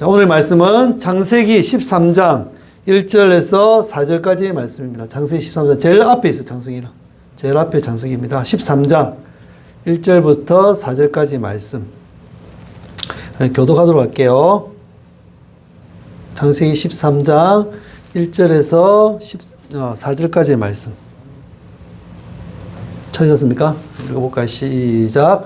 자, 오늘 말씀은 창세기 13장 1절에서 4절까지의 말씀입니다. 창세기 13장 제일 앞에 있어요. 창세기는 제일 앞에 창세기입니다. 13장 1절부터 4절까지의 말씀 교독하도록 할게요. 창세기 13장 1절에서 4절까지의 말씀 찾으셨습니까? 읽어볼까요? 시작.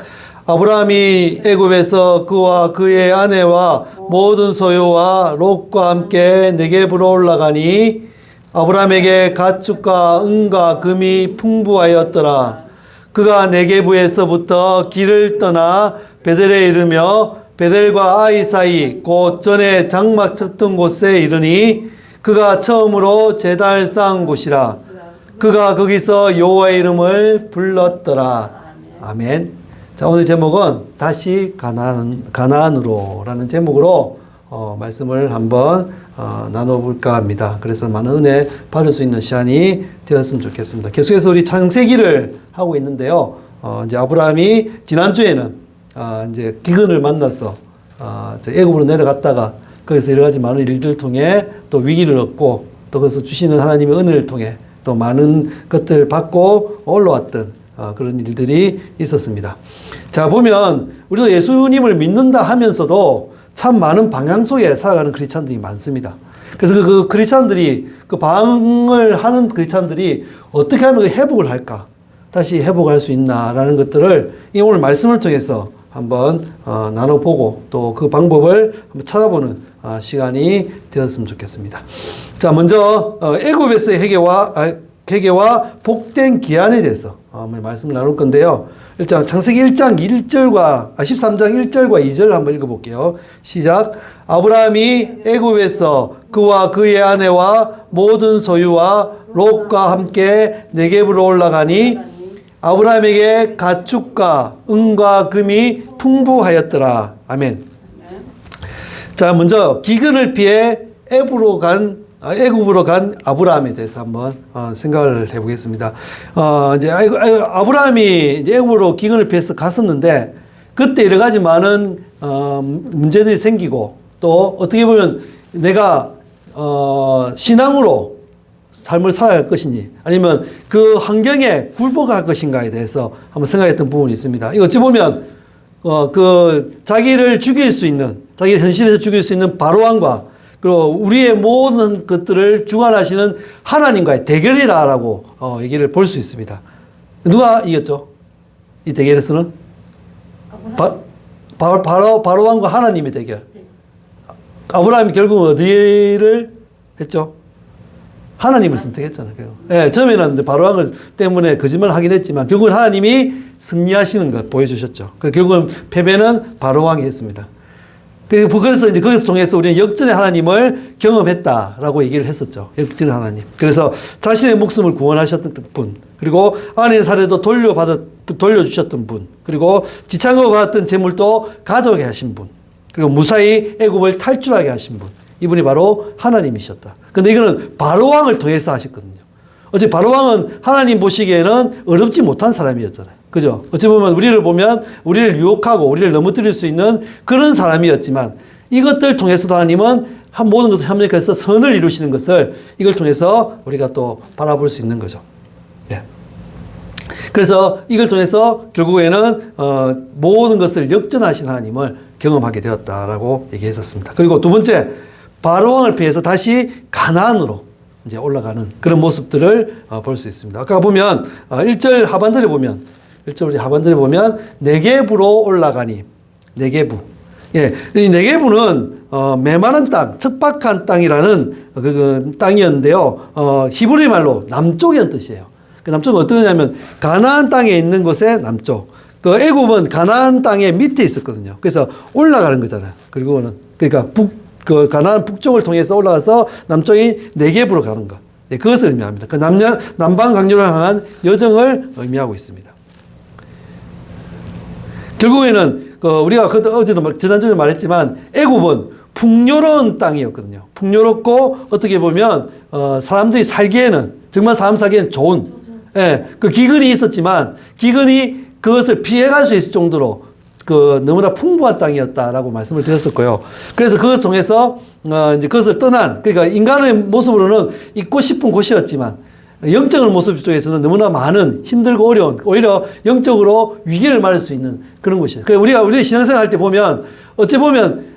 아브라함이 애굽에서 그와 그의 아내와 모든 소유와 롯과 함께 네겝으로 올라가니 아브라함에게 가축과 은과 금이 풍부하였더라. 그가 네겝에서부터 길을 떠나 베델에 이르며 베델과 아이 사이 곧 전에 장막 쳤던 곳에 이르니 그가 처음으로 제단을 쌓은 곳이라. 그가 거기서 여호와의 이름을 불렀더라. 아멘. 자, 오늘 제목은 다시 가나안으로라는 제목으로 말씀을 한번 나눠볼까 합니다. 그래서 많은 은혜 받을 수 있는 시간이 되었으면 좋겠습니다. 계속해서 우리 창세기를 하고 있는데요. 이제 아브라함이 지난주에는 이제 기근을 만나서 애굽으로 내려갔다가 거기서 여러 가지 많은 일들을 통해 또 위기를 얻고 또 거기서 주시는 하나님의 은혜를 통해 또 많은 것들을 받고 올라왔던 그런 일들이 있었습니다. 자, 보면 우리도 예수님을 믿는다 하면서도 참 많은 방향 속에 살아가는 크리스찬들이 많습니다. 그래서 그 크리스찬들이 그 방황을 하는 크리스찬들이 어떻게 하면 회복을 할까? 다시 회복할 수 있나라는 것들을 이 오늘 말씀을 통해서 한번 나눠보고 또 그 방법을 한번 찾아보는 시간이 되었으면 좋겠습니다. 자, 먼저 애굽에서의 회개와 복된 기한에 대해서 말씀을 나눌 건데요. 일단 창세기 13장 1절과 2절 한번 읽어볼게요. 시작. 아브라함이 애굽에서 그와 그의 아내와 모든 소유와 롯과 함께 네겝으로 올라가니 아브라함에게 가축과 은과 금이 풍부하였더라. 아멘. 자, 먼저 기근을 피해 애굽으로 간 아브라함에 대해서 한번 생각을 해보겠습니다. 이제 아브라함이 이제 애굽으로 기근을 피해서 갔었는데 그때 여러 가지 많은 문제들이 생기고 또 어떻게 보면 내가 신앙으로 삶을 살아갈 것이니 아니면 그 환경에 굴복할 것인가에 대해서 한번 생각했던 부분이 있습니다. 이거 어찌 보면 그 자기를 죽일 수 있는 자기를 현실에서 죽일 수 있는 바로왕과 그리고 우리의 모든 것들을 주관하시는 하나님과의 대결이라고 얘기를 볼 수 있습니다. 누가 이겼죠? 이 대결에서는? 바로왕과 하나님의 대결. 아브라함이 결국 어디를 했죠? 하나님을 선택했잖아요. 네, 처음에는 바로왕을 때문에 거짓말을 하긴 했지만 결국은 하나님이 승리하시는 걸 보여주셨죠. 결국은 패배는 바로왕이 했습니다. 그래서 이제 거기서 통해서 우리는 역전의 하나님을 경험했다라고 얘기를 했었죠. 역전의 하나님. 그래서 자신의 목숨을 구원하셨던 분, 그리고 아내의 살해도 돌려주셨던 분, 그리고 지창으로 받았던 재물도 가져오게 하신 분, 그리고 무사히 애굽을 탈출하게 하신 분. 이분이 바로 하나님이셨다. 근데 이거는 바로왕을 통해서 하셨거든요. 어차피 바로왕은 하나님 보시기에는 어렵지 못한 사람이었잖아요. 그죠? 어찌 보면 우리를 유혹하고 우리를 넘어뜨릴 수 있는 그런 사람이었지만 이것들 통해서도 하나님은 모든 것을 협력해서 선을 이루시는 것을 이걸 통해서 우리가 또 바라볼 수 있는 거죠. 네. 그래서 이걸 통해서 결국에는 모든 것을 역전하신 하나님을 경험하게 되었다라고 얘기했었습니다. 그리고 두 번째, 바로왕을 피해서 다시 가나안으로 이제 올라가는 그런 모습들을 볼 수 있습니다. 아까 보면 1절 하반절에 보면 네겝으로 올라가니 네겝. 예, 이 네겝은 메마른 땅, 척박한 땅이라는 그 땅이었는데요. 히브리 말로 남쪽이라는 뜻이에요. 그 남쪽은 어떤 거냐면 가나안 땅에 있는 곳의 남쪽. 그 애굽은 가나안 땅의 밑에 있었거든요. 그래서 올라가는 거잖아요. 그러니까 가나안 북쪽을 통해서 올라가서 남쪽인 네겝으로 가는 것. 네, 그것을 의미합니다. 그 남방 강렬을 향한 여정을 의미하고 있습니다. 결국에는 우리가 지난주에 말했지만 애굽은 풍요로운 땅이었거든요. 풍요롭고 어떻게 보면 사람들이 살기에는 정말 사람 살기에는 좋은 그 기근이 있었지만 기근이 그것을 피해갈 수 있을 정도로 너무나 풍부한 땅이었다라고 말씀을 드렸었고요. 그래서 그것을 통해서 이제 그것을 떠난, 그러니까 인간의 모습으로는 있고 싶은 곳이었지만 영적인 모습 쪽에서는 너무나 많은 힘들고 어려운, 오히려 영적으로 위기를 맞을 수 있는 그런 곳이에요. 그러니까 우리 신앙생활 할 때 보면 어찌 보면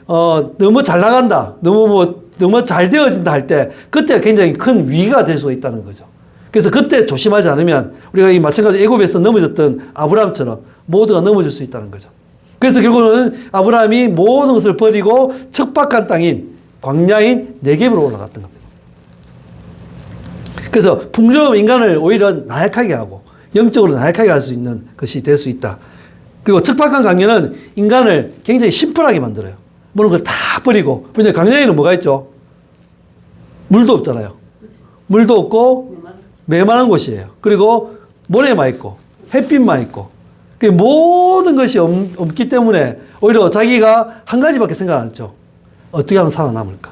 너무 잘 나간다, 너무 잘 되어진다 할 때 그때가 굉장히 큰 위기가 될 수가 있다는 거죠. 그래서 그때 조심하지 않으면 우리가 이 마찬가지 애굽에서 넘어졌던 아브라함처럼 모두가 넘어질 수 있다는 거죠. 그래서 결국은 아브라함이 모든 것을 버리고 척박한 땅인 광야인 네겝으로 올라갔던 겁니다. 그래서 풍요로움 인간을 오히려 나약하게 하고 영적으로 나약하게 할 수 있는 것이 될 수 있다. 그리고 척박한 광야는 인간을 굉장히 심플하게 만들어요. 모든 걸 다 버리고. 왜냐하면 광야에는 뭐가 있죠? 물도 없잖아요. 물도 없고 메마른 곳이에요. 그리고 모래만 있고 햇빛만 있고 모든 것이 없기 때문에 오히려 자기가 한 가지밖에 생각 안 했죠. 어떻게 하면 살아남을까?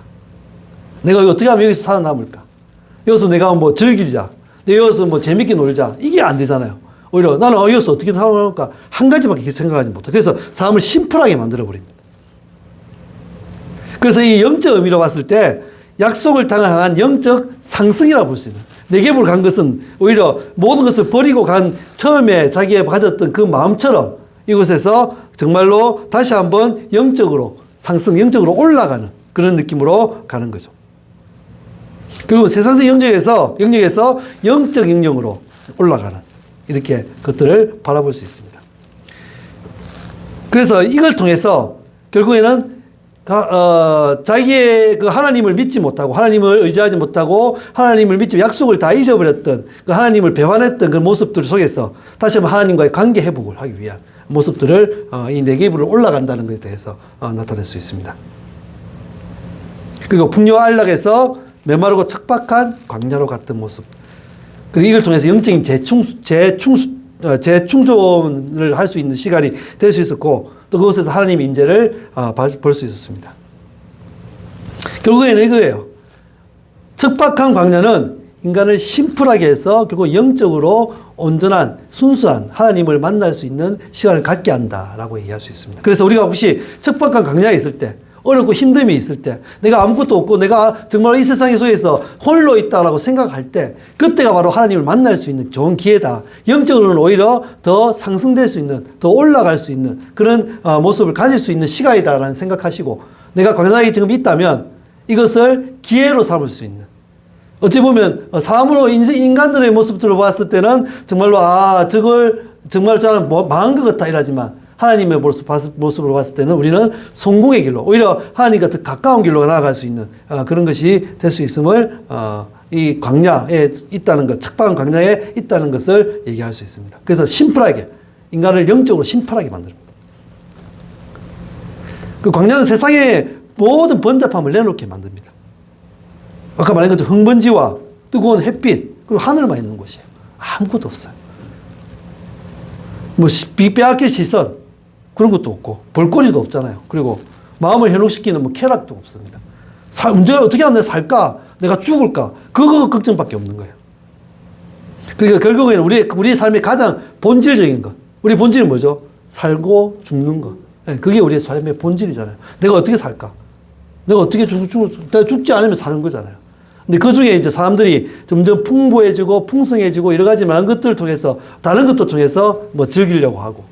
내가 어떻게 하면 여기서 살아남을까? 여기서 내가 뭐 즐기자. 여기서 뭐 재밌게 놀자. 이게 안 되잖아요. 오히려 나는 여기서 어떻게 살아남을까? 한 가지밖에 생각하지 못해. 그래서 삶을 심플하게 만들어버립니다. 그래서 이 영적 의미로 봤을 때 약속을 향한 영적 상승이라고 볼 수 있는. 네겝으로 간 것은 오히려 모든 것을 버리고 간 처음에 자기가 가졌던 그 마음처럼 이곳에서 정말로 다시 한번 영적으로 상승, 영적으로 올라가는 그런 느낌으로 가는 거죠. 그리고 세상적 영역에서 영적 영역으로 올라가는 이렇게 것들을 바라볼 수 있습니다. 그래서 이걸 통해서 결국에는 자기의 그 하나님을 믿지 못하고 하나님을 의지하지 못하고 하나님을 믿지 약속을 다 잊어버렸던 그 하나님을 배반했던 그 모습들 속에서 다시 한번 하나님과의 관계 회복을 하기 위한 모습들을 이 네겝으로 올라간다는 것에 대해서 나타낼 수 있습니다. 그리고 풍요와 안락에서 메마르고 척박한 광야로 갔던 모습. 그리고 이걸 통해서 영적인 재충전을 할 수 있는 시간이 될 수 있었고 또 그곳에서 하나님의 임재를 볼 수 있었습니다. 결국에는 이거예요. 척박한 광야는 인간을 심플하게 해서 결국 영적으로 온전한 순수한 하나님을 만날 수 있는 시간을 갖게 한다라고 얘기할 수 있습니다. 그래서 우리가 혹시 척박한 광야에 있을 때 어렵고 힘듦이 있을 때 내가 아무것도 없고 내가 정말 이 세상 속에서 홀로 있다라고 생각할 때 그때가 바로 하나님을 만날 수 있는 좋은 기회다. 영적으로는 오히려 더 상승될 수 있는 더 올라갈 수 있는 그런 모습을 가질 수 있는 시간이다라는 생각하시고 내가 광야에 지금 있다면 이것을 기회로 삼을 수 있는 어찌 보면 사람으로 인간들의 모습들을 봤을 때는 정말로 저걸 정말 저는 망한 것 같다 이러지만 하나님의 모습으로 봤을 때는 우리는 성공의 길로 오히려 하나님과 더 가까운 길로 나아갈 수 있는 그런 것이 될 수 있음을 이 광야에 있다는 것, 척박한 광야에 있다는 것을 얘기할 수 있습니다. 그래서 심플하게 인간을 영적으로 심플하게 만듭니다. 그 광야는 세상의 모든 번잡함을 내놓게 만듭니다. 아까 말한 것처럼 흙먼지와 뜨거운 햇빛 그리고 하늘만 있는 곳이에요. 아무것도 없어요. 뭐 빼앗길 시선 그런 것도 없고 볼거리도 없잖아요. 그리고 마음을 현혹시키는 뭐 쾌락도 없습니다. 내가 어떻게 하면 내가 살까? 내가 죽을까? 그거 걱정밖에 없는 거예요. 그러니까 결국에는 우리의 삶의 가장 본질적인 것. 우리 본질은 뭐죠? 살고 죽는 것. 그게 우리의 삶의 본질이잖아요. 내가 어떻게 살까? 내가 어떻게 내가 죽지 않으면 사는 거잖아요. 근데 그 중에 이제 사람들이 점점 풍부해지고 풍성해지고 여러 가지 많은 것들을 통해서 다른 것도 통해서 뭐 즐기려고 하고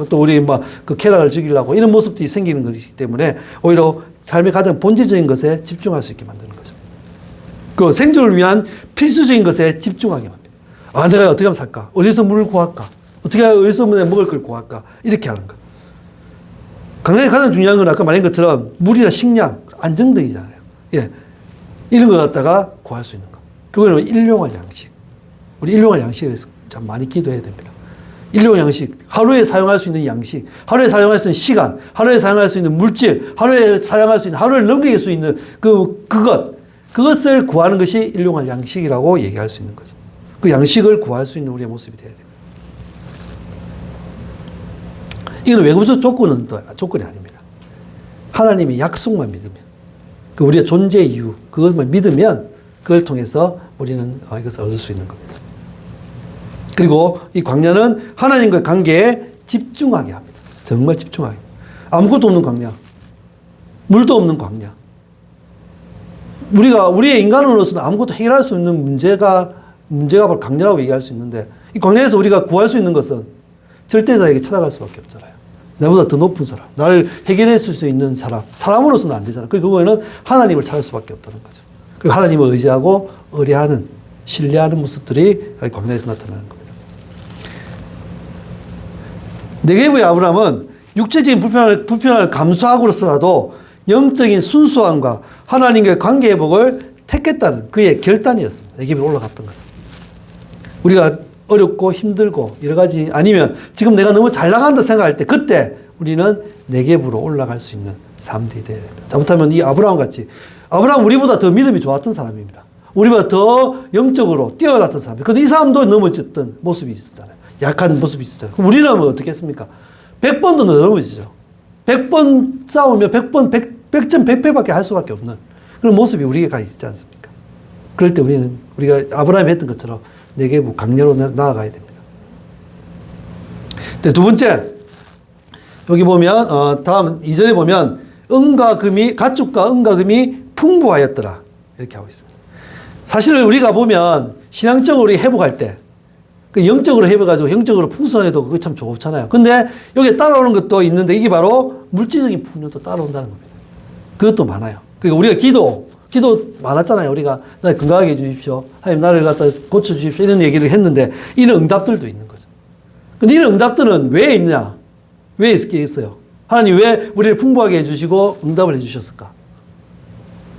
또 우리 막 그 쾌락을 즐기려고 이런 모습들이 생기는 것이기 때문에 오히려 삶의 가장 본질적인 것에 집중할 수 있게 만드는 거죠. 그리고 생존을 위한 필수적인 것에 집중하게 만듭니다. 내가 어떻게 하면 살까? 어디서 물을 구할까? 어디서 먹을 걸 구할까? 이렇게 하는 것. 강약에 가장 중요한 건 아까 말한 것처럼 물이나 식량, 안정등이잖아요. 예. 이런 걸 갖다가 구할 수 있는 것. 그거는 일용할 양식. 우리 일용할 양식에 대해서 참 많이 기도해야 됩니다. 일용 양식. 하루에 사용할 수 있는 양식. 하루에 사용할 수 있는 시간. 하루에 사용할 수 있는 물질. 하루에 사용할 수 있는, 하루를 넘길 수 있는 그것을 구하는 것이 일용할 양식이라고 얘기할 수 있는 거죠. 그 양식을 구할 수 있는 우리의 모습이 되어야 됩니다. 이건 외부적 조건이 아닙니다. 하나님의 약속만 믿으면. 우리의 존재 이유, 그것만 믿으면 그걸 통해서 우리는 이것을 얻을 수 있는 겁니다. 그리고 이 광야는 하나님과의 관계에 집중하게 합니다. 정말 집중하게. 아무것도 없는 광야. 물도 없는 광야. 우리의 인간으로서는 아무것도 해결할 수 없는 문제가 바로 광야라고 얘기할 수 있는데, 이 광야에서 우리가 구할 수 있는 것은 절대자에게 찾아갈 수밖에 없잖아요. 나보다 더 높은 사람, 나를 해결해 줄 수 있는 사람으로서는 안 되잖아요. 그거는 하나님을 찾을 수밖에 없다는 거죠. 그 하나님을 의지하고 의뢰하는, 신뢰하는 모습들이 광야에서 나타나는 겁니다. 네게부의 아브라함은 육체적인 불편함을 감수하고서라도 영적인 순수함과 하나님과의 관계 회복을 택했다는 그의 결단이었습니다. 네게부에 올라갔던 것은. 우리가 어렵고 힘들고 여러 가지, 아니면 지금 내가 너무 잘 나간다 생각할 때, 그때 우리는 네게부로 올라갈 수 있는 사람들이 되어야 됩니다. 잘못하면 이 아브라함 같이, 아브라함 우리보다 더 믿음이 좋았던 사람입니다. 우리보다 더 영적으로 뛰어났던 사람입니다. 그런데 이 사람도 넘어졌던 모습이 있었잖아요. 약한 모습이 있었잖아요. 그럼 우리는 어떻게 했습니까? 100번도 넘어지죠. 100번 싸우면 100점 100패밖에 할 수밖에 없는 그런 모습이 우리가 있지 않습니까? 그럴 때 우리가 아브라함이 했던 것처럼 네게부 강렬로 나아가야 됩니다. 네, 두 번째, 여기 보면 다음 2절에 보면 가축과 은과 금이 풍부하였더라 이렇게 하고 있습니다. 사실 우리가 보면 신앙적으로 회복할 때, 그 영적으로 회복해가지고 영적으로 풍성해도 그게 참 좋잖아요. 근데 여기에 따라오는 것도 있는데, 이게 바로 물질적인 풍요도 따라온다는 겁니다. 그것도 많아요. 그러니까 우리가 기도 많았잖아요. 우리가 건강하게 해주십시오, 하나님 나를 갖다 고쳐주십시오, 이런 얘기를 했는데, 이런 응답들도 있는 거죠. 근데 이런 응답들은 왜 있냐? 왜 있어요? 하나님 왜 우리를 풍부하게 해주시고 응답을 해주셨을까?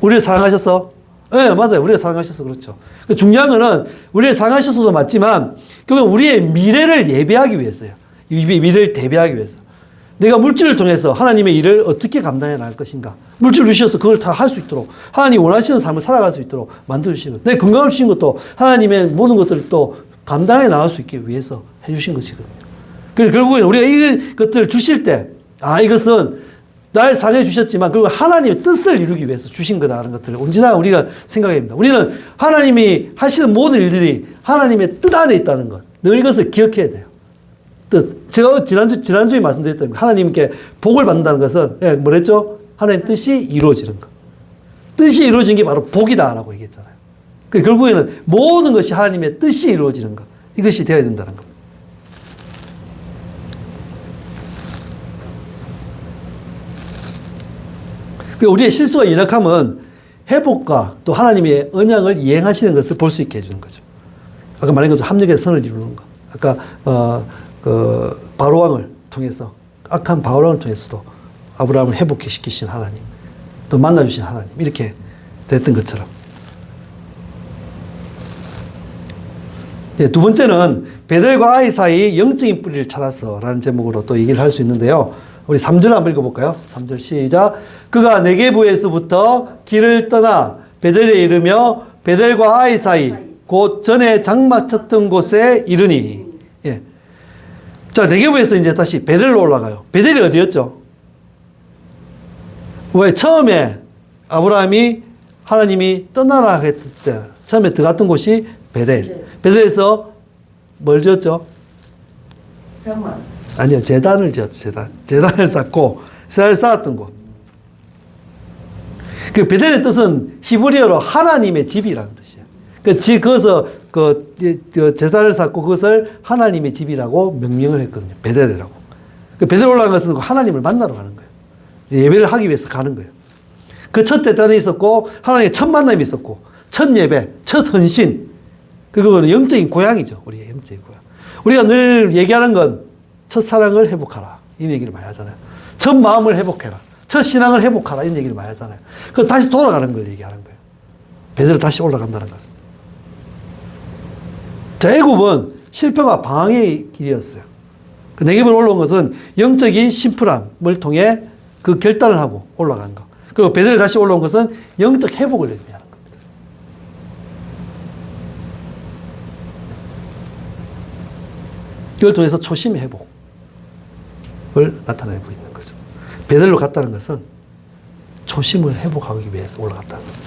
우리를 사랑하셔서? 네, 맞아요. 우리를 사랑하셔서 그렇죠. 중요한 거는 우리를 사랑하셔서도 맞지만, 그건 우리의 미래를 예배하기 위해서요. 미래를 대비하기 위해서. 내가 물질을 통해서 하나님의 일을 어떻게 감당해 나갈 것인가. 물질을 주셔서 그걸 다 할 수 있도록, 하나님 원하시는 삶을 살아갈 수 있도록 만들어주시는, 내 건강을 주신 것도 하나님의 모든 것들을 또 감당해 나갈 수 있기 위해서 해주신 것이거든요. 그래서 결국에는 우리가 이것들을 주실 때, 이것은 날 사랑해 주셨지만, 그리고 하나님의 뜻을 이루기 위해서 주신 거다라는 것들을 언제나 우리가 생각해야 합니다. 우리는 하나님이 하시는 모든 일들이 하나님의 뜻 안에 있다는 것, 늘 이것을 기억해야 돼요. 뜻. 제가 지난주에 말씀드렸던 하나님께 복을 받는다는 것은, 뭐랬죠? 하나님 뜻이 이루어지는 것. 뜻이 이루어진 게 바로 복이다라고 얘기했잖아요. 결국에는 모든 것이 하나님의 뜻이 이루어지는 것. 이것이 되어야 된다는 겁니다. 우리의 실수와 연약함은 회복과 또 하나님의 언약을 이행하시는 것을 볼 수 있게 해주는 거죠. 아까 말한 것처럼 합력의 선을 이루는 것. 아까 바로왕을 통해서, 악한 바로왕을 통해서도 아브라함을 회복시키신 하나님, 또 만나주신 하나님, 이렇게 됐던 것처럼. 네, 두 번째는 베델과 아이 사이 영적인 뿌리를 찾아서 라는 제목으로 또 얘기를 할 수 있는데요. 우리 3절 한번 읽어볼까요? 3절 시작. 그가 네게부에서부터 길을 떠나 베델에 이르며 베델과 아이 사이 곧 전에 장막 쳤던 곳에 이르니. 예. 자, 네게부에서 이제 다시 베델로 올라가요. 베델이 어디였죠? 왜? 처음에 아브라함이 하나님이 떠나라 했을 때 처음에 들어갔던 곳이 베델. 베델에서 뭘 지었죠? 장막. 아니요, 재단을 지었죠. 재단을 쌓고 제단을 쌓았던 곳. 그 베델의 뜻은 히브리어로 하나님의 집이라는 뜻이에요. 거기서 제단을 쌓고 그것을 하나님의 집이라고 명명을 했거든요. 베델이라고. 베델 올라간 것은 하나님을 만나러 가는 거예요. 예배를 하기 위해서 가는 거예요. 그 첫 대단이 있었고, 하나님의 첫 만남이 있었고, 첫 예배, 첫 헌신. 그리고 영적인 고향이죠. 우리의 영적인 고향. 우리가 늘 얘기하는 건 첫사랑을 회복하라. 이 얘기를 많이 하잖아요. 첫 마음을 회복해라. 첫 신앙을 회복하라. 이런 얘기를 많이 하잖아요. 그 다시 돌아가는 걸 얘기하는 거예요. 베델로 다시 올라간다는 것은. 자, 애굽은 실패와 방황의 길이었어요. 그 네게부로 올라온 것은 영적인 심플함을 통해 그 결단을 하고 올라간 거. 그리고 베델로 다시 올라온 것은 영적 회복을 의미하는 겁니다. 이걸 통해서 초심 회복을 나타내고 있는 거죠. 베델로 갔다는 것은 초심을 회복하기 위해서 올라갔다는 겁니다.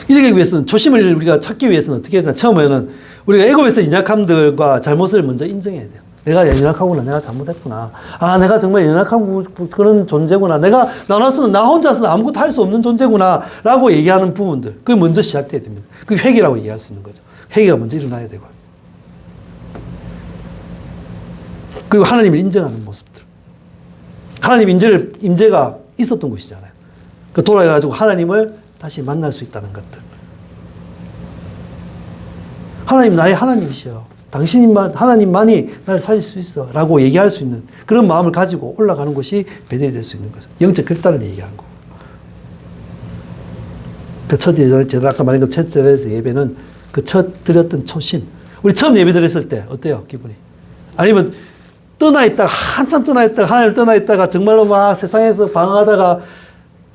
이러기 위해서는, 초심을 우리가 찾기 위해서는 어떻게 해야 되나? 처음에는 우리가 애굽에서 연약함들과 잘못을 먼저 인정해야 돼요. 내가 연약하구나. 내가 잘못했구나. 아, 내가 정말 연약한 그런 존재구나. 내가 나 혼자서는 아무것도 할 수 없는 존재구나. 라고 얘기하는 부분들. 그게 먼저 시작돼야 됩니다. 그게 회개라고 얘기할 수 있는 거죠. 회개가 먼저 일어나야 되고. 그리고 하나님을 인정하는 모습들. 하나님 임재가 있었던 곳이잖아요. 그 돌아가가지고 하나님을 다시 만날 수 있다는 것들. 하나님 나의 하나님이시여. 하나님만이 나를 살릴 수 있어. 라고 얘기할 수 있는 그런 마음을 가지고 올라가는 것이 베델이 될 수 있는 거죠. 영적 결단을 얘기하는 거고. 그 첫 제사, 아까 말한 첫 제사에서 예배는 그 첫 드렸던 초심. 우리 처음 예배 드렸을 때 어때요? 기분이? 아니면 한참 떠나 있다가, 하나님을 떠나 있다가 정말로 막 세상에서 방황하다가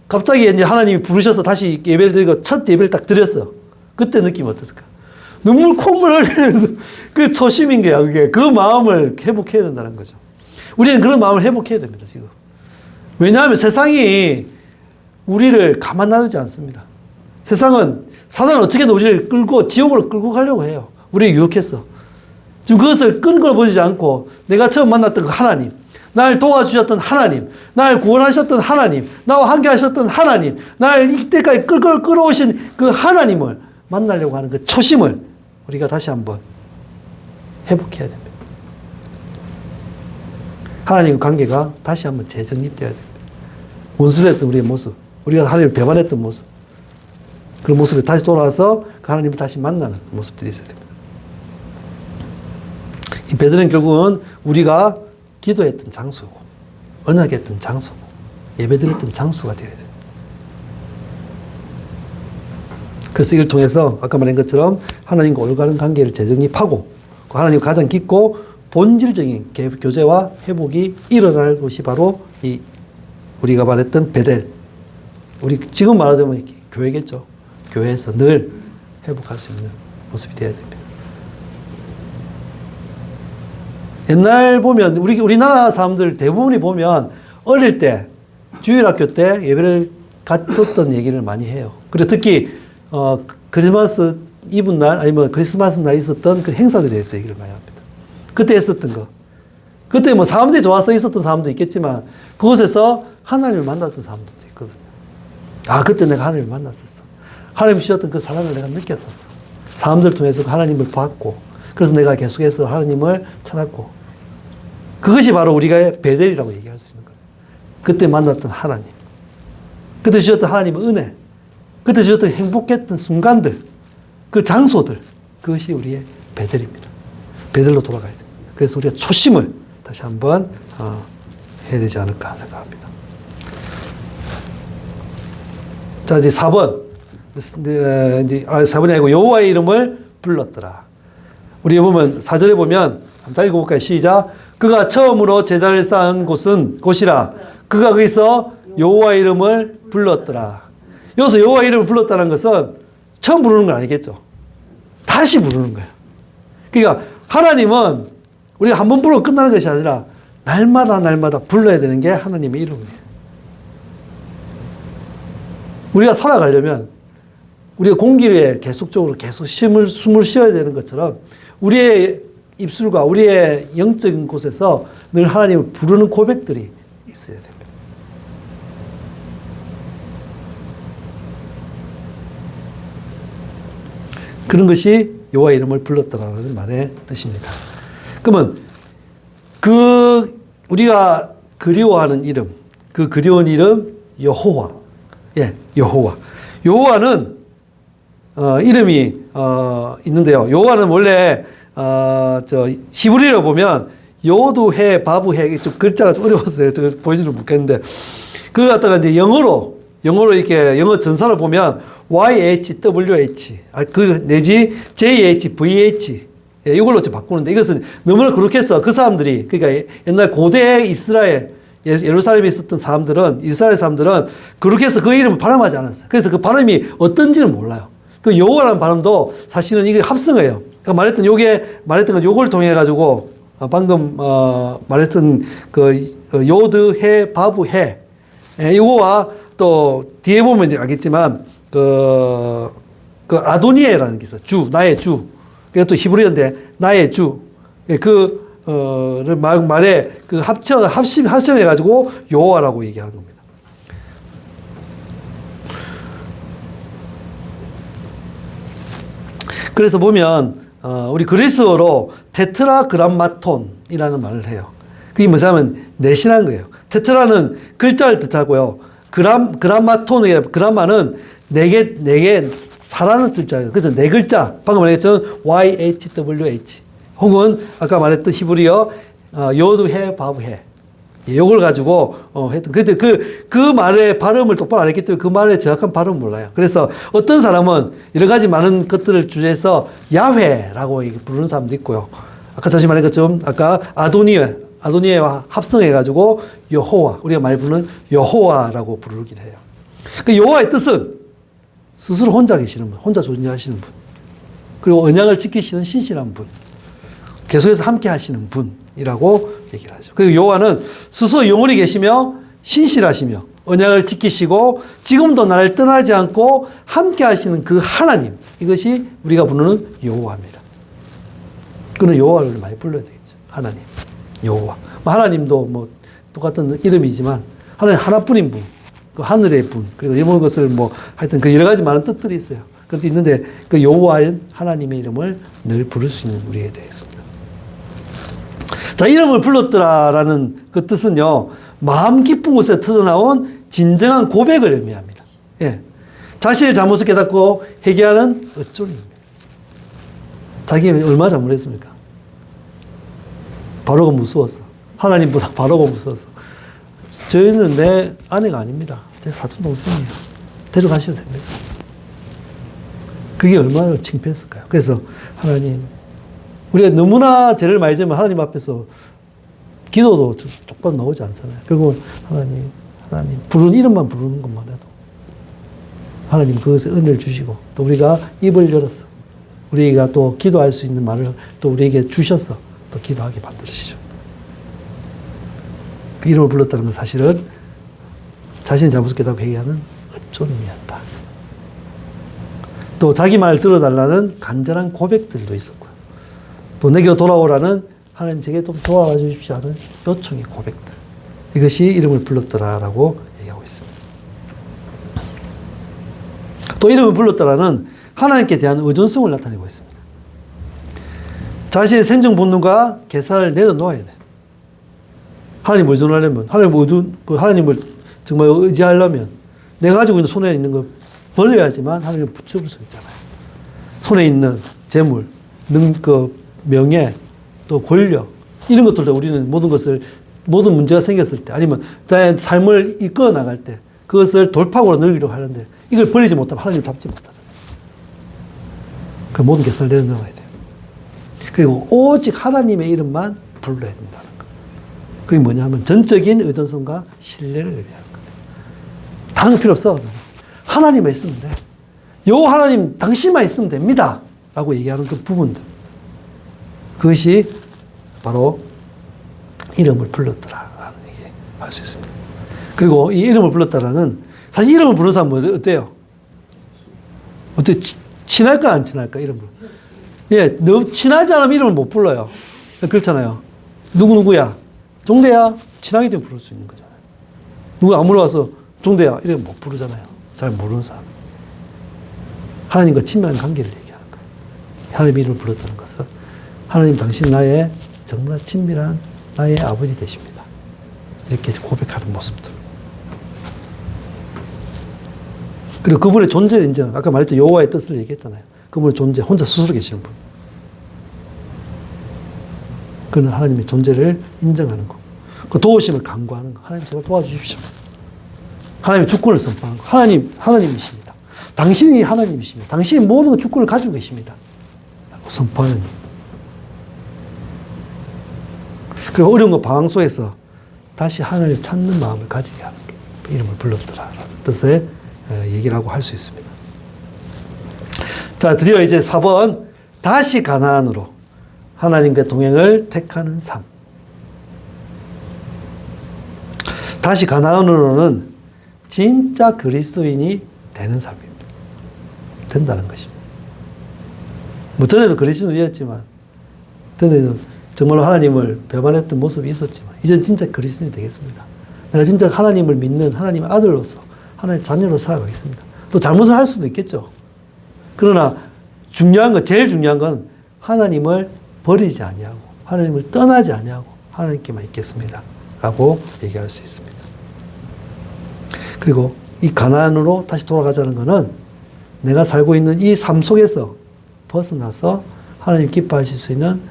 갑자기 이제 하나님이 부르셔서 다시 예배를 드리고 첫 예배를 딱 드렸어. 그때 느낌 어땠을까? 눈물 콧물 흘리면서 그 초심인 거야, 그게. 그 마음을 회복해야 된다는 거죠. 우리는 그런 마음을 회복해야 됩니다, 지금. 왜냐하면 세상이 우리를 가만 놔두지 않습니다. 세상은, 사단은 어떻게든 우리를 지옥으로 끌고 가려고 해요. 우리를 유혹해서. 지금 그것을 끈거 보지 않고 내가 처음 만났던 그 하나님, 날 도와주셨던 하나님, 날 구원하셨던 하나님, 나와 함께 하셨던 하나님, 날 이때까지 끌어오신 그 하나님을 만나려고 하는 그 초심을 우리가 다시 한번 회복해야 됩니다. 하나님과 관계가 다시 한번 재정립되어야 됩니다. 원수됐던 우리의 모습, 우리가 하나님을 배반했던 모습, 그런 모습에 다시 돌아와서 그 하나님을 다시 만나는 모습들이 있어야 됩니다. 이 베드로는 결국은 우리가 기도했던 장소고, 언약했던 장소고, 예배드렸던 장소가 되어야 돼요. 그래서 이걸 통해서 아까 말한 것처럼 하나님과 올바른 관계를 재정립하고 하나님과 가장 깊고 본질적인 교제와 회복이 일어날 것이 바로 이 우리가 말했던 베델. 우리 지금 말하자면 교회겠죠. 교회에서 늘 회복할 수 있는 모습이 되어야 됩니다. 옛날 보면 우리나라 사람들 대부분이 보면 어릴 때 주일학교 때 예배를 갖췄던 얘기를 많이 해요. 그리고 특히 크리스마스 이브 날 아니면 크리스마스 날 있었던 그 행사들에 대해서 얘기를 많이 합니다. 그때 했었던 거. 그때 뭐 사람들이 좋아서 있었던 사람도 있겠지만 그곳에서 하나님을 만났던 사람들도 있거든요. 아, 그때 내가 하나님을 만났었어. 하나님 주셨던 그 사랑을 내가 느꼈었어. 사람들 통해서 하나님을 봤고 그래서 내가 계속해서 하나님을 찾았고 그것이 바로 우리가 베델이라고 얘기할 수 있는 거예요. 그때 만났던 하나님. 그때 주셨던 하나님의 은혜. 그때 주셨던 행복했던 순간들. 그 장소들. 그것이 우리의 베델입니다. 베델로 돌아가야 됩니다. 그래서 우리가 초심을 다시 한번 해야 되지 않을까 생각합니다. 자, 이제 4번. 4번이 아니고 여호와의 이름을 불렀더라. 우리 보면 4절에 보면 한번 읽어볼까요? 시작. 그가 처음으로 제단을 쌓은 곳이라. 그가 거기서 여호와의 이름을 불렀더라. 여기서 여호와의 이름을 불렀다는 것은 처음 부르는 건 아니겠죠. 다시 부르는 거예요. 그러니까 하나님은 우리가 한 번 부르고 끝나는 것이 아니라 날마다 불러야 되는 게 하나님의 이름이에요. 우리가 살아가려면 우리가 공기에 계속적으로 계속 숨을 쉬어야 되는 것처럼 우리의 입술과 우리의 영적인 곳에서 늘 하나님을 부르는 고백들이 있어야 됩니다. 그런 것이 여호와의 이름을 불렀더라는 말의 뜻입니다. 그러면 우리가 그리워하는 이름, 그 그리운 이름 여호와. 예, 여호와. 여호와는 이름이 있는데요. 여호와는 원래 히브리어로 보면 요두해 바부해 좀 글자가 좀 어려웠어요. 제가 보여주지 못했는데 그걸 갖다가 이제 영어로 이렇게 영어 전사를 보면 YHWH 내지 JHVH 이걸로 좀 바꾸는데 이것은 너무나 그렇게 해서 그 사람들이 그러니까 옛날 고대 이스라엘 예루살렘에 있었던 사람들은 이스라엘 사람들은 그렇게 해서 그 이름을 발음하지 않았어요. 그래서 그 발음이 어떤지는 몰라요. 그 여호와라는 발음도 사실은 이게 합성어예요. 그러니까 말했던 건 요걸 통해 가지고 방금 말했던 그 요드 해 바부 해 이거와 또 뒤에 보면 알겠지만 그 아도니에라는 게 있어요. 나의 주 이것도 히브리어인데 나의 주. 그 말에 그 합성해가지고 여호와라고 얘기하는 겁니다. 그래서 보면 우리 그리스어로 테트라그람마톤이라는 말을 해요. 그게 뭐냐면 내신한 거예요. 테트라는 글자를 뜻하고요. 그람마톤이 그람마는 네개 사라는 뜻자예요. 그래서 네 글자 방금 말했죠. YHWH 혹은 아까 말했던 히브리어 요드해 바브해 요걸 가지고 했던 근데 그 말의 발음을 똑바로 안 했기 때문에 그 말의 정확한 발음을 몰라요. 그래서 어떤 사람은 여러 가지 많은 것들을 주제해서 야훼라고 부르는 사람도 있고요. 아까 잠시 말한 것처럼 아까 아도니에와 합성해 가지고 여호와 우리가 많이 부르는 여호와라고 부르긴 해요. 그 여호와의 뜻은 스스로 혼자 계시는 분, 혼자 존재하시는 분, 그리고 언약을 지키시는 신실한 분, 계속해서 함께 하시는 분이라고 얘기를 하죠. 그리고 여호와는 스스로 영원히 계시며 신실하시며 언약을 지키시고 지금도 나를 떠나지 않고 함께 하시는 그 하나님, 이것이 우리가 부르는 여호와입니다. 그는 여호와를 많이 불러야 되겠죠. 하나님, 여호와. 하나님도 뭐 똑같은 이름이지만 하나님 하나뿐인 분, 그 하늘의 분, 그리고 이런 것을 뭐 하여튼 그 여러 가지 많은 뜻들이 있어요. 그것도 있는데 그 여호와인 하나님의 이름을 늘 부를 수 있는 우리에 대해서입니다. 자, 이름을 불렀더라라는 그 뜻은요, 마음 깊은 곳에 터져나온 진정한 고백을 의미합니다. 예. 자신의 잘못을 깨닫고 회개하는 어쩔입니다. 자기가 얼마나 잘못했습니까? 바로가 무서웠어. 하나님보다 바로가 무서웠어. 저희는 내 아내가 아닙니다. 제 사촌 동생이에요. 데려가셔도 됩니다. 그게 얼마나 창피했을까요? 그래서 하나님, 우리가 너무나 죄를 많이 지으면 하나님 앞에서 기도도 똑바로 나오지 않잖아요. 결국은 하나님, 부르는 이름만 부르는 것만 해도 하나님 그것에 은혜를 주시고 또 우리가 입을 열었어. 우리가 또 기도할 수 있는 말을 또 우리에게 주셔서 또 기도하게 만드시죠. 그 이름을 불렀다는 건 사실은 자신의 잘못을 깨닫고 회개하는 어쩌름이었다. 또 자기 말을 들어달라는 간절한 고백들도 있었고요. 또 내게로 돌아오라는 하나님 제게 좀 도와와 주십시오 하는 요청의 고백들. 이것이 이름을 불렀더라라고 얘기하고 있습니다. 또 이름을 불렀더라는 하나님께 대한 의존성을 나타내고 있습니다. 자신의 생존 본능과 계산을 내려놓아야 돼. 하나님을 의존하려면, 하나님을 정말 의지하려면, 내가 가지고 있는 손에 있는 걸 버려야지만 하나님을 붙여볼 수 있잖아요. 손에 있는 재물, 명예, 또 권력, 이런 것들도 우리는 모든 문제가 생겼을 때, 아니면 나의 삶을 이끌어 나갈 때, 그것을 돌파구로 늘리려고 하는데, 이걸 버리지 못하면 하나님을 잡지 못하잖아요. 그 모든 계산을 내려놓아야 돼요. 그리고 오직 하나님의 이름만 불러야 된다는 거. 그게 뭐냐 하면 전적인 의존성과 신뢰를 의미하는 거예요. 다른 거 필요 없어. 하나님만 있으면 돼. 요 하나님 당신만 있으면 됩니다. 라고 얘기하는 그 부분들. 그것이 바로 이름을 불렀더라라는 얘기 할 수 있습니다. 그리고 이 이름을 불렀다라는, 사실 이름을 부르는 사람은 어때요? 어때? 친할까 안 친할까 이름을? 예, 너무 친하지 않으면 이름을 못 불러요. 그렇잖아요. 누구야? 종대야? 친하게 되면 부를 수 있는 거잖아요. 누가 안 물어와서 종대야? 이렇게 못 부르잖아요. 잘 모르는 사람. 하나님과 친밀한 관계를 얘기하는 거예요. 하나님의 이름을 불렀다는 것은 하나님 당신 나의 정말 친밀한 나의 아버지 되십니다. 이렇게 고백하는 모습들. 그리고 그분의 존재를 인정. 아까 말했죠. 여호와의 뜻을 얘기했잖아요. 그분의 존재, 혼자 스스로 계시는 분. 그는 하나님의 존재를 인정하는 거. 그 도우심을 간구하는 거. 하나님 제발 도와주십시오. 하나님의 주권을 선포하는 거. 하나님이십니다. 당신이 하나님이십니다. 당신이 모든 주권을 가지고 계십니다. 라고 선포하는 거. 그리고 어려운 거 방황 속에서 다시 하나님을 찾는 마음을 가지게 하는 게 이름을 불렀더라라는 뜻의 얘기를 하고 할 수 있습니다. 자, 드디어 이제 4번. 다시 가나안으로 하나님과 동행을 택하는 삶. 다시 가나안으로는 진짜 그리스도인이 되는 삶입니다. 된다는 것입니다. 뭐 전에도 그리스도인이었지만, 전에는 정말로 하나님을 배반했던 모습이 있었지만, 이제는 진짜 그리스도인이 되겠습니다. 내가 진짜 하나님을 믿는 하나님의 아들로서, 하나님의 자녀로 살아가겠습니다. 또 잘못을 할 수도 있겠죠. 그러나 중요한 건, 제일 중요한 건 하나님을 버리지 아니하고, 하나님을 떠나지 아니하고 하나님께만 있겠습니다. 라고 얘기할 수 있습니다. 그리고 이 가나안으로 다시 돌아가자는 것은 내가 살고 있는 이 삶 속에서 벗어나서 하나님 기뻐하실 수 있는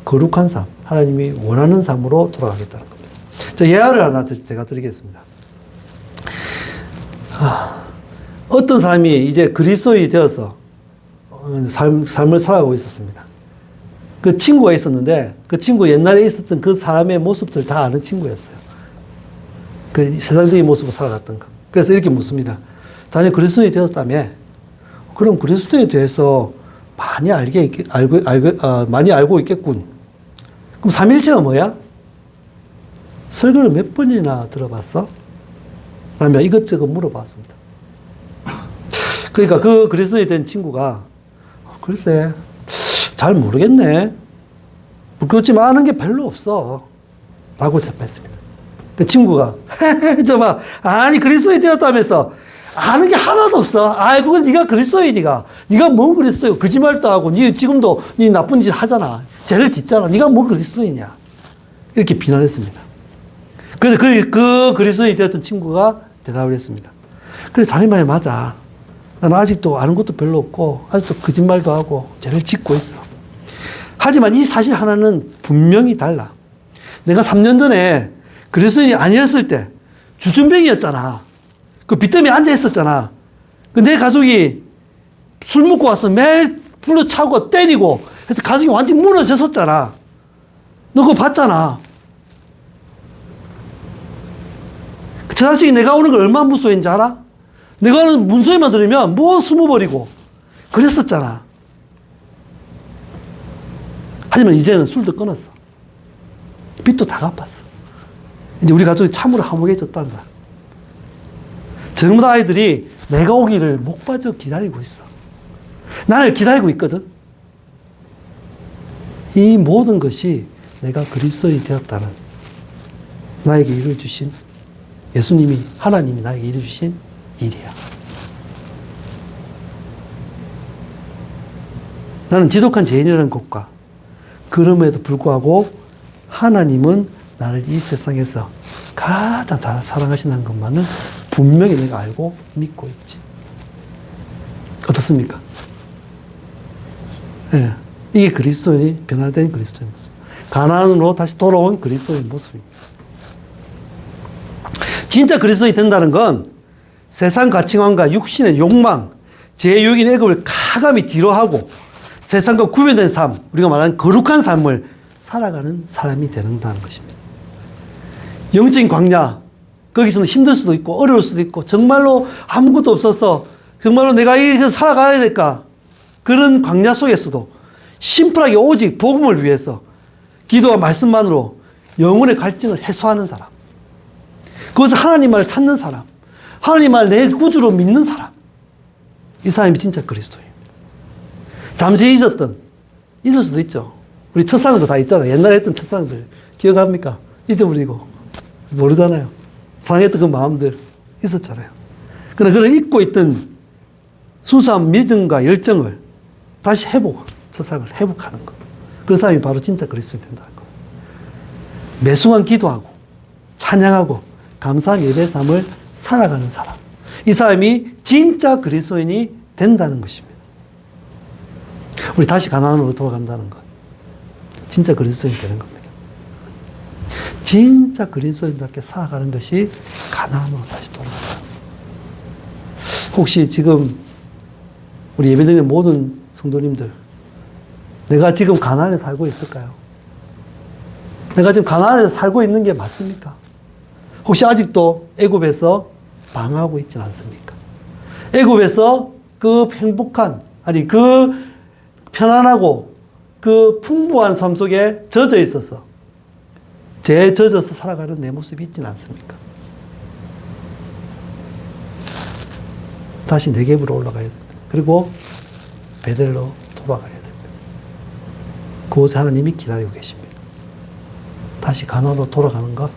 거룩한 삶, 하나님이 원하는 삶으로 돌아가겠다는 겁니다. 자, 예화를 하나 제가 드리겠습니다. 어떤 사람이 이제 그리스도인이 되어서 삶을 살아가고 있었습니다. 그 친구가 있었는데 그 친구 옛날에 있었던 그 사람의 모습들 다 아는 친구였어요. 그 세상적인 모습으로 살아갔던 거. 그래서 이렇게 묻습니다. 자네 그리스도인이 되었다며? 그럼 그리스도에 대해서 많이 많이 알고 있겠군. 그럼 삼일체가 뭐야? 설교를 몇 번이나 들어봤어? 라며 이것저것 물어봤습니다. 그러니까 그 그리스도에 된 친구가 글쎄 잘 모르겠네. 그렇지만 아는 게 별로 없어. 라고 대답했습니다. 그 친구가 저봐 아니 그리스도인이 되었다면서 아는 게 하나도 없어. 아이 그건 네가 그리스도인이가. 네가 뭔 그리스도요? 거짓말도 하고 네 지금도 네 나쁜 짓 하잖아. 죄를 짓잖아. 네가 뭔 그리스도인이야. 이렇게 비난했습니다. 그래서 그 그리스도인이 되었던 친구가 대답을 했습니다. 그래 자네 말이 맞아. 나는 아직도 아는 것도 별로 없고 아직도 거짓말도 하고 죄를 짓고 있어. 하지만 이 사실 하나는 분명히 달라. 내가 3년 전에 그리스도인이 아니었을 때 주준뱅이였잖아. 그 빚더미에 앉아 있었잖아. 그 내 가족이 술 먹고 와서 매일 불러 차고 때리고 해서 가족이 완전히 무너졌었잖아. 너 그거 봤잖아. 저 자식이 내가 오는 걸 얼마나 무서워했는지 알아? 내가 오는 문소리만 들으면 뭐 숨어버리고 그랬었잖아. 하지만 이제는 술도 끊었어. 빚도 다 갚았어. 이제 우리 가족이 참으로 화목해졌다는 거야. 젊은 아이들이 내가 오기를 목 빠져 기다리고 있어. 나를 기다리고 있거든. 이 모든 것이 내가 그리스도인이 되었다는 나에게 이루어주신 예수님이, 하나님이 나에게 이루어주신 일이야. 나는 지독한 죄인이라는 것과 그럼에도 불구하고 하나님은 나를 이 세상에서 가장 잘 사랑하시는 것만은 분명히 내가 알고 믿고 있지. 어떻습니까? 네. 이게 그리스도인이 변화된 그리스도인 모습. 가나안으로 다시 돌아온 그리스도인 모습입니다. 진짜 그리스도인이 된다는 건 세상 가치관과 육신의 욕망, 제6인 애굽을 가감히 뒤로하고 세상과 구별된 삶, 우리가 말하는 거룩한 삶을 살아가는 사람이 된다는 것입니다. 영적인 광야, 거기서는 힘들 수도 있고 어려울 수도 있고 정말로 아무것도 없어서 정말로 내가 이렇게 살아가야 될까? 그런 광야 속에서도 심플하게 오직 복음을 위해서 기도와 말씀만으로 영혼의 갈증을 해소하는 사람, 그것을 하나님만을 찾는 사람, 하나님만을 내 구주로 믿는 사람, 이 사람이 진짜 그리스도입니다. 잠시 잊을 수도 있죠. 우리 첫사랑도 다 있잖아요. 옛날에 했던 첫사랑들 기억합니까? 잊어버리고 모르잖아요. 상했던 그 마음들 있었잖아요. 그러나 그걸 잊고 있던 순수한 믿음과 열정을 다시 첫사랑을 회복하는 것. 그 사람이 바로 진짜 그리스도인이 된다는 거예요. 매순간 기도하고 찬양하고 감사한 예배 삶을 살아가는 사람. 이 사람이 진짜 그리스도인이 된다는 것입니다. 우리 다시 가나안으로 돌아간다는 것. 진짜 그리스도인이 되는 겁니다. 진짜 그리스도인답게 살아가는 것이 가나안으로 다시 돌아간다. 혹시 지금 우리 예배드리는 모든 성도님들, 내가 지금 가나안에 살고 있을까요? 내가 지금 가나안에서 살고 있는 게 맞습니까? 혹시 아직도 애굽에서 방황하고 있지 않습니까? 애굽에서 그 행복한, 그 편안하고 그 풍부한 삶 속에 젖어 있어서 죄에 젖어서 살아가는 내 모습이 있지는 않습니까? 다시 네겝으로 올라가야 돼. 그리고 베델로 돌아가야 돼. 그곳에 하나님이 기다리고 계십니다. 다시 가나안으로 돌아가는 것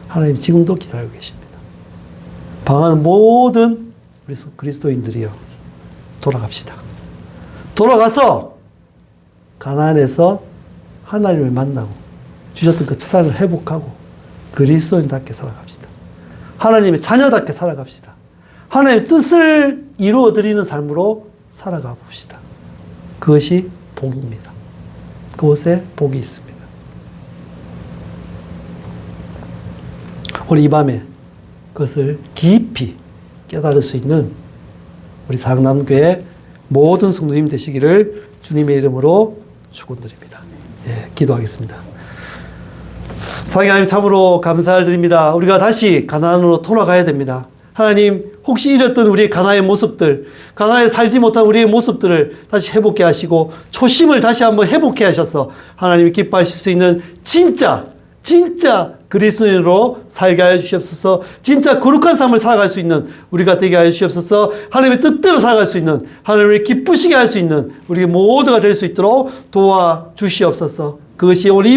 하나님 지금도 기다리고 계십니다. 방황하는 모든 우리 그리스도인들이요, 돌아갑시다. 돌아가서 가나안에서 하나님을 만나고 주셨던 그 처단을 회복하고 그리스도인답게 살아갑시다. 하나님의 자녀답게 살아갑시다. 하나님의 뜻을 이루어드리는 삶으로 살아가 봅시다. 그것이 복입니다. 그곳에 복이 있습니다. 오늘 이 밤에 그것을 깊이 깨달을 수 있는 우리 상남교회 모든 성도님 되시기를 주님의 이름으로 축원드립니다. 예, 기도하겠습니다. 사랑의 하나님, 참으로 감사를 드립니다. 우리가 다시 가나안으로 돌아가야 됩니다. 하나님, 혹시 잃었던 우리의 가나안의 모습들, 가나안에 살지 못한 우리의 모습들을 다시 회복해 하시고 초심을 다시 한번 회복해 하셔서 하나님이 기뻐하실 수 있는 진짜 그리스도인으로 살게 하여 주시옵소서. 진짜 거룩한 삶을 살아갈 수 있는 우리가 되게 하여 주시옵소서. 하나님의 뜻대로 살아갈 수 있는, 하나님을 기쁘시게 할 수 있는 우리 모두가 될 수 있도록 도와주시옵소서. 그것이 오늘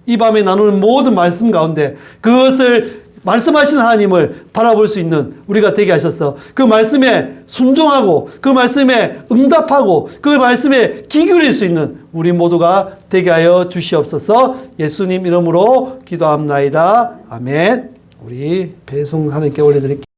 이 밤에 나누는 모든 말씀 가운데 그것을 말씀하시는 하나님을 바라볼 수 있는 우리가 되게 하셔서 그 말씀에 순종하고 그 말씀에 응답하고 그 말씀에 귀 기울일 수 있는 우리 모두가 되게 하여 주시옵소서. 예수님 이름으로 기도합나이다. 아멘. 우리 배송 하나님께 올려드릴게요.